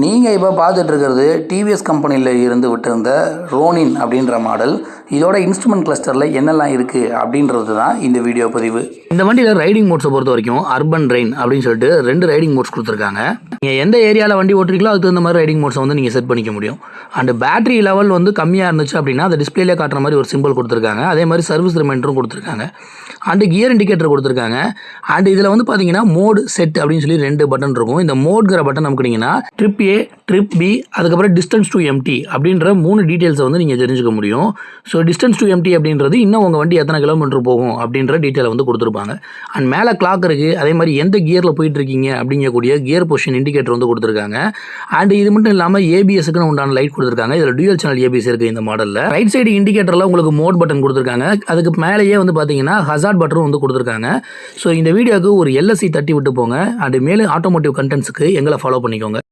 நீங்கள் இப்போ பார்த்துட்டு இருக்கிறது டிவிஎஸ் கம்பெனியில் இருந்து விட்டிருந்த ரோனின் அப்படின்ற மாடல். இதோட இன்ஸ்ட்ருமெண்ட் கிளஸ்டரில் என்னெல்லாம் இருக்குது அப்படின்றது தான் இந்த வீடியோ பதிவு. இந்த வண்டியில் ரைடிங் மோட்ஸை பொறுத்த வரைக்கும் அர்பன் ரெயின் அப்படின்னு சொல்லிட்டு 2 ரைடிங் மோட்ஸ் கொடுத்துருக்காங்க. நீங்கள் எந்த ஏரியாவில் வண்டி ஓட்டுறீங்களோ அதுக்கு தகுந்த மாதிரி ரைடிங் மோட்ஸை வந்து நீங்கள் செட் பண்ணிக்க முடியும். அண்ட் பேட்டரி லெவல் வந்து கம்மியாக இருந்துச்சு அப்படின்னா அதை டிஸ்பிளேலே காட்டுற மாதிரி ஒரு சிம்பிள் கொடுத்துருக்காங்க. அதே மாதிரி சர்வீஸ் ரிமைண்டரும் கொடுத்துருக்காங்க. அண்டு கியர் இண்டிகேட்டர் கொடுத்துருக்காங்க. அண்ட் இதில் வந்து பார்த்தீங்கன்னா மோடு செட் அப்படின்னு சொல்லி 2 பட்டன் இருக்கும். இந்த மோட்கிற பட்டன் நமக்குனீங்கன்னா ட்ரிப் ஏ, ட்ரிப் பி, அதுக்கப்புறம் டிஸ்டன்ஸ் டு எம்டி அப்படின்ற 3 டீட்டெயில்ஸை வந்து நீங்கள் தெரிஞ்சுக்க முடியும். ஸோ டிஸ்டன்ஸ் டு எம்டி அப்படின்றது இன்னும் உங்கள் வண்டி எத்தனை கிலோமீட்டர் போகும் அப்படின்ற டீட்டெயிலை வந்து கொடுத்துருப்பாங்க. அண்ட் மேலே கிளாக் இருக்குது. அதே மாதிரி எந்த கியரில் போயிட்டு இருக்கீங்க அப்படிங்கக்கூடிய கியர் பொசிஷன் இண்டிகேட்டர் வந்து கொடுத்துருக்காங்க. அண்ட் இது மட்டும் இல்லாமல் ஏபிஎஸ்க்குன்னு உண்டான லைட் கொடுத்துருக்காங்க. இதில் டியூயல் சேனல் ஏபிஎஸ் இருக்குது இந்த மாடலில். ரைட் சைடு இண்டிகேட்டரில் உங்களுக்கு மோட் பட்டன் கொடுத்துருக்காங்க. அதுக்கு மேலேயே வந்து பார்த்தீங்கன்னா ஹசார்ட் பட்டன் வந்து கொடுத்துருக்காங்க. ஸோ இந்த வீடியோவுக்கு ஒரு LSC தட்டி விட்டு போங்க. அண்ட் மேலும் ஆட்டோமோட்டிவ் கண்டென்ட்ஸுக்கு எங்களை ஃபாலோ பண்ணிக்கோங்க.